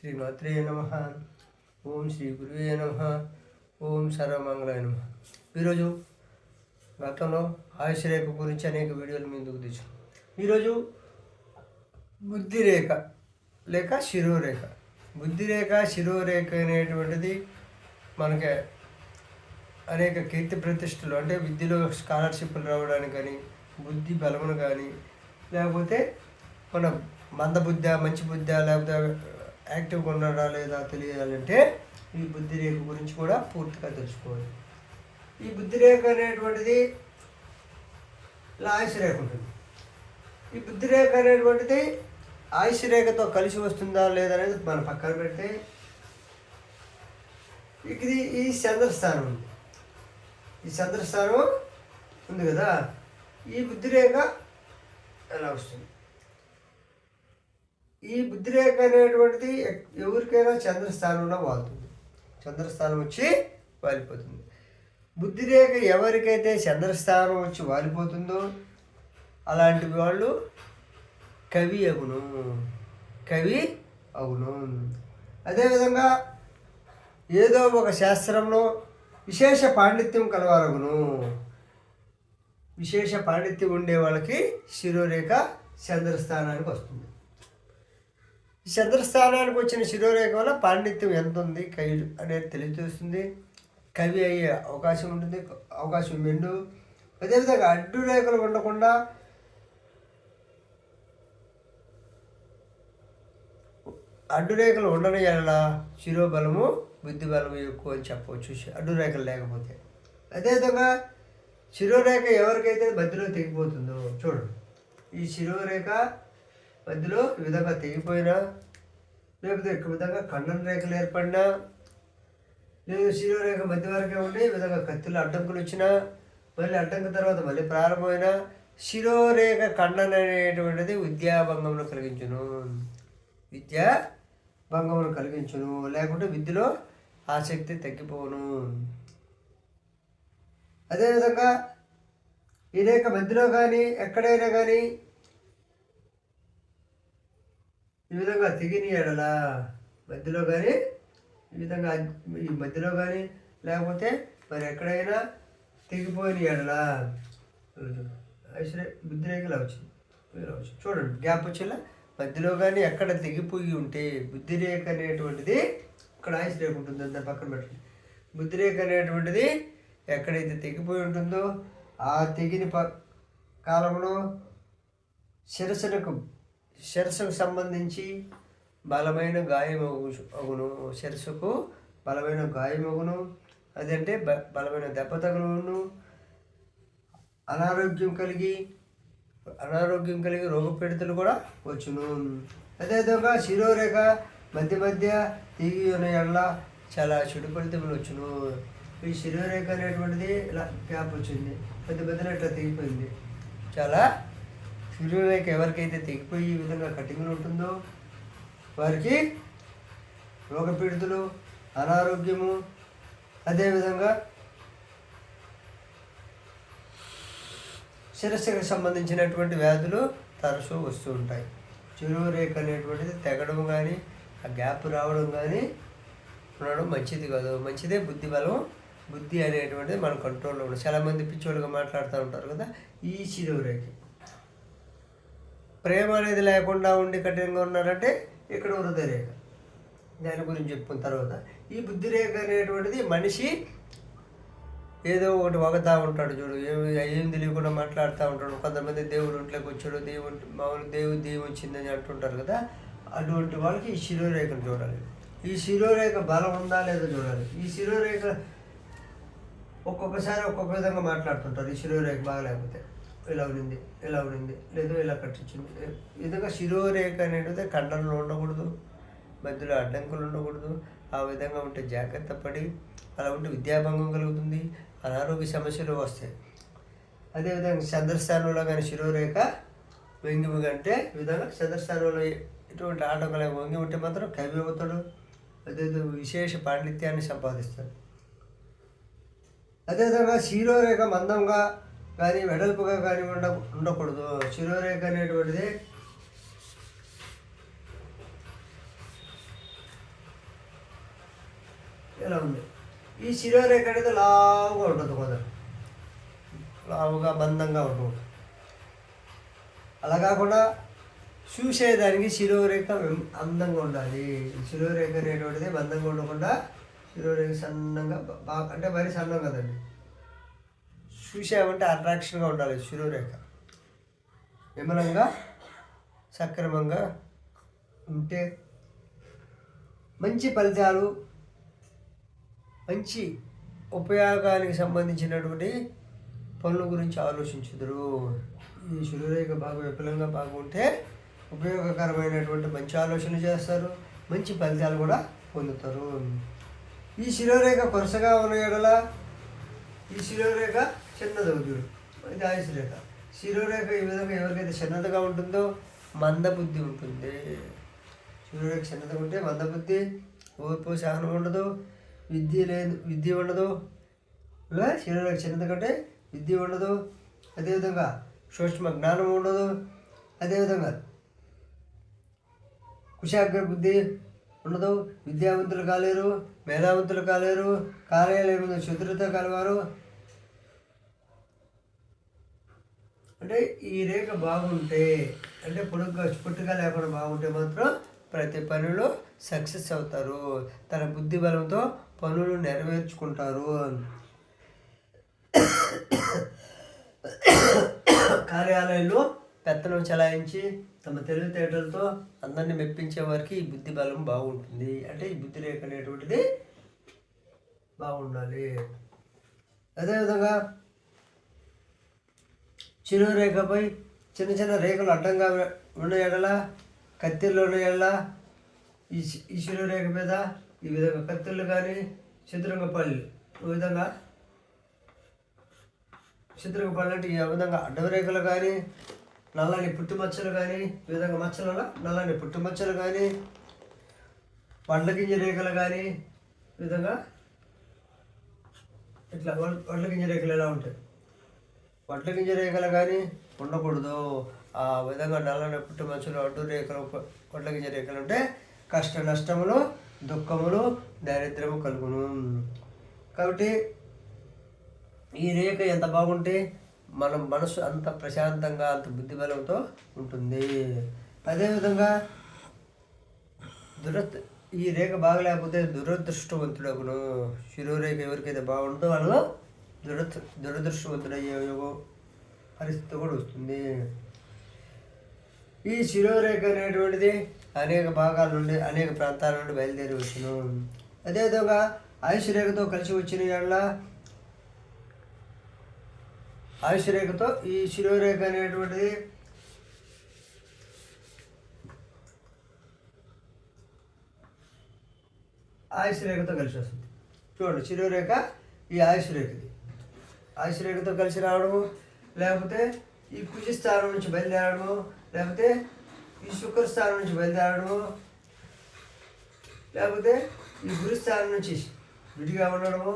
శ్రీమాత్రే నమః. ఓం శ్రీ గురువే నమః. ఓం సర్వమంగళాయ నమః. ఈరోజు గతంలో ఆయుష్ రేఖ గురించి అనేక వీడియోలు ముందుకు తెచ్చు. ఈరోజు బుద్ధి రేఖ లేక శిరోరేఖ. బుద్ధి రేఖ శిరోరేఖ అనేటువంటిది మనకి అనేక కీర్తి ప్రతిష్టలు, అంటే విద్యలో స్కాలర్షిప్లు రావడానికి కానీ, బుద్ధి బలమును కానీ, లేకపోతే మన మందబుద్ధ మంచి బుద్ధ లేకపోతే యాక్టివ్గా ఉన్నాడా లేదా తెలియాలంటే ఈ బుద్ధి రేఖ గురించి కూడా పూర్తిగా తెలుసుకోవాలి. ఈ బుద్ధి రేఖ అనేటువంటిది ఇలా ఆయుష్ రేఖ ఉంటుంది. ఈ బుద్ధి రేఖ అనేటువంటిది ఆయుష్ రేఖతో కలిసి వస్తుందా లేదా అనేది మనం పక్కన పెడితే, ఇది ఈ చంద్రస్థానం ఉంది. ఈ చంద్రస్థానం ఉంది కదా, ఈ బుద్ధి రేఖ ఎలా వస్తుంది? ఈ బుద్ధి రేఖ అనేటువంటిది ఎవరికైనా చంద్రస్థానంలో వాళ్తుంది. చంద్రస్థానం వచ్చి వాలిపోతుంది. బుద్ధి రేఖ ఎవరికైతే చంద్రస్థానం వచ్చి వాలిపోతుందో అలాంటి వాళ్ళు కవి అగును. అదేవిధంగా ఏదో ఒక శాస్త్రంలో విశేష పాండిత్యం కలవాలగును. విశేష పాండిత్యం ఉండే వాళ్ళకి శిరోరేఖ చంద్రస్థానానికి వస్తుంది. ఈ చంద్రస్థానానికి వచ్చిన శిరోరేఖ వల్ల పాండిత్యం ఎంత ఉంది కవి అనేది తెలియజేస్తుంది. కవి అయ్యే అవకాశం ఉంటుంది, అవకాశం మెండు. అదేవిధంగా అడ్డు రేఖలు ఉండకుండా అడ్డు రేఖలు ఉండని ఎడల శిరోబలము బుద్ధి బలము ఎక్కువ అని చెప్పవచ్చు, అడ్డు రేఖలు లేకపోతే. అదేవిధంగా శిరోరేఖ ఎవరికైతే మధ్యలో తెగిపోతుందో చూడండి, ఈ శిరోరేఖ మధ్యలో ఈ విధంగా తెగిపోయినా, లేకపోతే ఈ విధంగా ఖండన రేఖలు ఏర్పడినా, లేదు శిరోరేఖ మధ్య వరకే ఉండి ఈ విధంగా కత్తులు అడ్డంకులు వచ్చినా, మళ్ళీ అడ్డంకు తర్వాత మళ్ళీ ప్రారంభమైన శిరోరేఖ ఖండన అనేటువంటిది విద్యాభంగమును కలిగించును, లేకుంటే విద్యలో ఆసక్తి తగ్గిపోను. అదేవిధంగా ఈ రేఖ మధ్యలో కానీ ఎక్కడైనా కానీ ఈ విధంగా తెగిన ఎడల, మధ్యలో కానీ ఈ విధంగా ఈ మధ్యలో కానీ లేకపోతే మరి ఎక్కడైనా తెగిపోయిన ఎడల బుద్ధి రేఖలు వచ్చింది. చూడండి గ్యాప్ వచ్చేలా మధ్యలో కానీ ఎక్కడ తెగిపోయి ఉంటే బుద్ధి రేఖ అనేటువంటిది, ఇక్కడ ఆయుష్ రేఖ ఉంటుంది దాన్ని పక్కన పెట్టండి. బుద్ధి రేఖ అనేటువంటిది ఎక్కడైతే తెగిపోయి ఉంటుందో ఆ తెగిన కాలంలో శిరస్సుకు సంబంధించి బలమైన గాయం అగును. శిరస్సుకు బలమైన గాయం అగును, అదంటే బలమైన దెబ్బ తగులును. అనారోగ్యం కలిగి రోగపీడితలు కూడా వచ్చును. అదేవిధంగా శిరోరేఖ మధ్య తిరిగి ఉన్న ఎడల చాలా చెడు ఫలితములు వచ్చును. ఈ శిరోరేఖ అనేటువంటిది ఇలా గ్యాప్ వచ్చింది, మధ్యలో ఇట్లా తెగిపోయింది. చాలా శిరోరేఖ ఎవరికైతే తెగిపోయి ఈ విధంగా కటింగ్లు ఉంటుందో వారికి రోగపీడితులు, అనారోగ్యము, అదేవిధంగా శిరస్సుకు సంబంధించినటువంటి వ్యాధులు తరచూ వస్తూ ఉంటాయి. శిరోరేఖ అనేటువంటిది తెగడం కానీ ఆ గ్యాప్ రావడం కానీ ఉండడం మంచిది కాదు. మంచిదే బుద్ధి బలం. బుద్ధి అనేటువంటిది మన కంట్రోల్లో ఉండదు. చాలామంది పిచ్చోళ్ళుగా మాట్లాడుతూ ఉంటారు కదా. ఈ శిరోరేఖ ప్రేమ అనేది లేకుండా ఉండి కఠినంగా ఉన్నారంటే ఇక్కడ హృదయ రేఖ. దాని గురించి చెప్పుకున్న తర్వాత ఈ బుద్ధి రేఖ అనేటువంటిది మనిషి ఏదో ఒకటి వగతా ఉంటాడు చూడు, ఏం తెలియకుండా మాట్లాడుతూ ఉంటాడు. కొంతమంది దేవుడు ఇంట్లోకి వచ్చాడు, దేవుడు వచ్చిందని అంటుంటారు కదా. అటువంటి వాళ్ళకి ఈ శిరోరేఖను చూడాలి. ఈ శిరోరేఖ బలం ఉందా లేదా చూడాలి. ఈ శిరోరేఖ ఒక్కొక్కసారి ఒక్కొక్క విధంగా మాట్లాడుతుంటారు. ఈ శిరోరేఖ బాగలేకపోతే ఇలా ఉనింది లేదు ఇలా కట్టించింది. ఈ విధంగా శిరోరేఖ అనేది ఖండనలో ఉండకూడదు, మధ్యలో అడ్డంకులు ఉండకూడదు. ఆ విధంగా ఉంటే జాగ్రత్త పడి, అలా ఉంటే విద్యాభంగం కలుగుతుంది, అనారోగ్య సమస్యలు వస్తాయి. అదేవిధంగా చంద్రస్థానంలో కానీ శిరోరేఖ వంగి అంటే ఈ విధంగా చంద్రస్థానంలో ఇటువంటి ఆటంకాలు వంగి ఉంటే మాత్రం కవి అవుతాడు. అదేవిధంగా విశేష పాండిత్యాన్ని సంపాదిస్తాడు. అదేవిధంగా శిరోరేఖ మందంగా కానీ వెడల్పుగా కానీ ఉండకూడదు. శిరోరేఖ అనేటువంటిది ఇలా ఉంది. ఈ శిరోరేఖ అనేది లావుగా ఉంటుంది, కొంచెం లావుగా మందంగా ఉంటుంది. అలా కాకుండా చూసేదానికి శిరోరేఖ అందంగా ఉండాలి. శిరోరేఖ అనేటువంటిది మందంగా ఉండకుండా శిరోరేఖ సన్నంగా బాగా, అంటే మరీ సన్నం కదండి, చూసామంటే అట్రాక్షన్గా ఉండాలి. శిరోరేఖ విమలంగా సక్రమంగా ఉంటే మంచి ఫలితాలు, మంచి ఉపయోగానికి సంబంధించినటువంటి పనుల గురించి ఆలోచించుదురు. ఈ శిరోరేఖ బాగా విఫలంగా బాగుంటే ఉపయోగకరమైనటువంటి మంచి ఆలోచనలు చేస్తారు, మంచి ఫలితాలు కూడా పొందుతారు. ఈ శిరోరేఖ కొరసగా ఉన్న ఎడల ఈ శిరోరేఖ చిన్నదవుతుడు, ఇది ఆయుష్ రేఖ. శిరోరేఖ ఈ విధంగా ఎవరికైతే చిన్నదిగా ఉంటుందో మందబుద్ధి ఉంటుంది. శిరోరేఖ చిన్నదిగా ఉంటే మందబుద్ధి, ఓర్పు సహనం ఉండదు, విద్య ఉండదు. ఇలా శిరోరేఖ చిన్నదిగా ఉంటే విద్య ఉండదు, అదేవిధంగా సూక్ష్మ జ్ఞానం ఉండదు, అదేవిధంగా కుశాగ్ర బుద్ధి ఉండదు, విద్యావంతులు కాలేరు, మేధావంతులు కాలేరు, కార్యాలయం మీద శత్రుత కలవారు. అంటే ఈ రేఖ బాగుంటే, అంటే పుట్టుగా లేకుండా బాగుంటే మాత్రం ప్రతి పనిలో సక్సెస్ అవుతారు, తన బుద్ధి బలంతో పనులు నెరవేర్చుకుంటారు, కార్యాలయంలో పెత్తనం చలాయించి తమ తెలివితేటలతో అందరినీ మెప్పించే వారికి ఈ బుద్ధి బలం బాగుంటుంది. అంటే ఈ బుద్ధి రేఖ అనేటువంటిది బాగుండాలి. అదేవిధంగా శిరోరేఖపై చిన్న చిన్న రేఖలు అడ్డంగా ఉన్న ఎడల, కత్తిర్లు ఉన్న ఎడల ఈ శిరోరేఖ మీద ఈ విధంగా కత్తిర్లు కానీ చతురంగ పళ్ళు, ఈ విధంగా చతురంగ పళ్ళు అంటే ఈ విధంగా అడ్డరేఖలు కానీ, నల్లని పుట్టుమచ్చలు కానీ, ఈ విధంగా మచ్చలలో నల్లని పుట్టుమచ్చలు కానీ, వడ్లగింజ రేఖలు కానీ, ఈ విధంగా ఇట్లా వడ్లగింజ రేఖలు ఎలా ఉంటాయి, వడ్లగింజ రేఖలు కానీ ఉండకూడదు. ఆ విధంగా నల్లని పుట్టుమచ్చలు, అడ్డు రేఖలు, వడ్లగింజ రేఖలు ఉంటే కష్ట నష్టములు, దుఃఖములు, దారిద్ర్యము కలుగును. కాబట్టి ఈ రేఖ ఎంత బాగుంటే మన మనసు అంత ప్రశాంతంగా, అంత బుద్ధిబలంతో ఉంటుంది. అదేవిధంగా ఈ రేఖ బాగలేకపోతే దురదృష్టవంతుడగును. శిరోరేఖ ఎవరికైతే బాగుంటుందో వాళ్ళు దురదృష్టవంతుడయ్యే పరిస్థితి కూడా వస్తుంది. ఈ శిరోరేఖ అనేటువంటిది అనేక భాగాల నుండి, అనేక ప్రాంతాల నుండి బయలుదేరి వచ్చును. అదేవిధంగా ఆయుష్ రేఖతో కలిసి వచ్చిన వాళ్ళ ఆయుష్ రేఖతో ఈ శిరోరేఖ అనేటువంటిది ఆయుష్ రేఖతో కలిసి వస్తుంది. చూడండి, శిరోరేఖ ఈ ఆయుష్ రేఖది, ఆయుష్ రేఖతో కలిసి రావడము, లేకపోతే ఈ కుజి స్థానం నుంచి బయలుదేరడము, లేకపోతే ఈ శుక్ర స్థానం నుంచి బయలుదేరడము, లేకపోతే ఈ గురుస్థానం నుంచి విడిగా ఉండడము,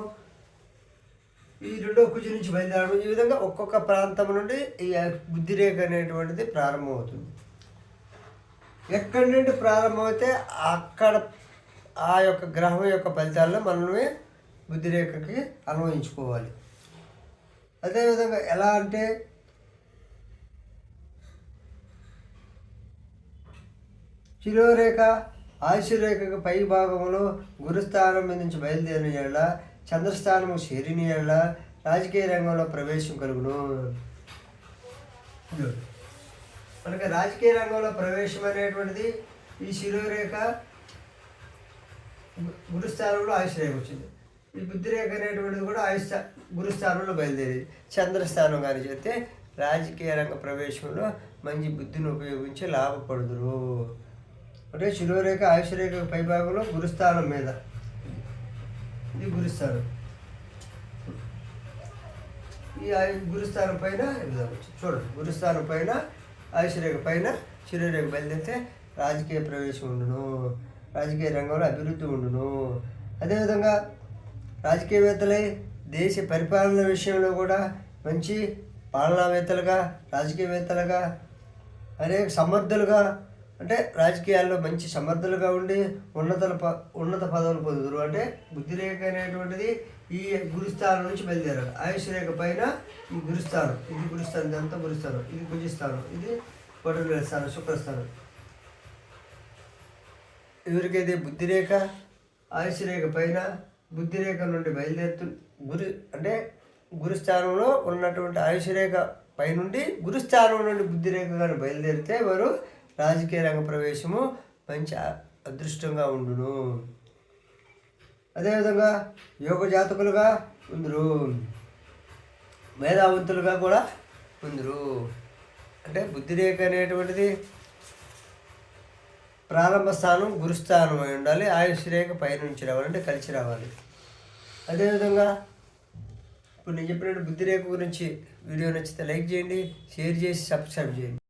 ఈ రెండో కుజి నుంచి బయలుదేరడం. ఈ విధంగా ఒక్కొక్క ప్రాంతం నుండి ఈ బుద్ధిరేఖ అనేటువంటిది ప్రారంభమవుతుంది. ఎక్కడి నుండి ప్రారంభమైతే అక్కడ ఆ యొక్క గ్రహం యొక్క ఫలితాల్లో మనమే బుద్ధిరేఖకి అన్వయించుకోవాలి. అదేవిధంగా ఎలా అంటే శిరోరేఖ ఆయుష్ రేఖకు పై భాగంలో గురుస్థానం మీద నుంచి బయలుదేరిన ఏళ్ళ, చంద్రస్థానము చేరిన ఏళ్ళ రాజకీయ రంగంలో ప్రవేశం కలుగును. మనకి రాజకీయ రంగంలో ప్రవేశం అనేటువంటిది ఈ శిరోరేఖ గురుస్థానంలో ఆయుష్ రేఖ వచ్చింది. ఈ బుద్ధిరేఖ అనేటువంటిది కూడా గురుస్థానంలో బయలుదేరి చంద్రస్థానం కానీ చేస్తే రాజకీయ రంగ ప్రవేశంలో మంచి బుద్ధిని ఉపయోగించి లాభపడుదురు. అంటే శిరోరేఖ ఆయుష్ రేఖ పైభాగంలో గురుస్థానం మీద, ఇది గురుస్థానం, ఈ గురుస్థానం పైన చూడండి, గురుస్థానం పైన ఆయుష్ రేఖ పైన శిరోరేఖ బయలుదేరితే రాజకీయ ప్రవేశం ఉండును, రాజకీయ రంగంలో అభివృద్ధి ఉండును. అదేవిధంగా రాజకీయవేత్తలై దేశ పరిపాలన విషయంలో కూడా మంచి పాలనావేత్తలుగా, రాజకీయవేత్తలుగా, అనేక సమర్థులుగా అంటే రాజకీయాల్లో మంచి సమర్థులుగా ఉండి ఉన్నత పదవులు పొందుతారు. అంటే బుద్ధిరేఖ అనేటువంటిది ఈ గురుస్థానం నుంచి బయలుదేరాలి. ఆయుష్ రేఖ పైన ఈ గురుస్థానం, ఇది గురుస్థానం, ఇదంతా గురుస్థానం, ఇది కుజిస్థానం, ఇది పటుల స్థానం, శుక్రస్థానం. ఎవరికైతే బుద్ధిరేఖ ఆయుష్ రేఖ పైన బుద్ధిరేఖ నుండి అంటే గురుస్థానంలో ఉన్నటువంటి ఆయుష్ రేఖ పైనుండి గురుస్థానం నుండి బుద్ధిరేఖ కానీ బయలుదేరితే వారు రాజకీయ రంగ ప్రవేశము మంచి అదృష్టంగా ఉండును. అదేవిధంగా యోగ జాతకులుగా ఉందరు, మేధావంతులుగా కూడా ఉందరు. అంటే బుద్ధిరేఖ అనేటువంటిది ప్రారంభ స్థానం గురుస్థానం అయి ఉండాలి. ఆయుష్ రేఖ పైనుంచి రావాలంటే కలిసి రావాలి. అదేవిధంగా ఇప్పుడు నేను చెప్పినట్టు బుద్ధిరేఖ గురించి వీడియో నచ్చితే లైక్ చేయండి, షేర్ చేసి సబ్స్క్రైబ్ చేయండి.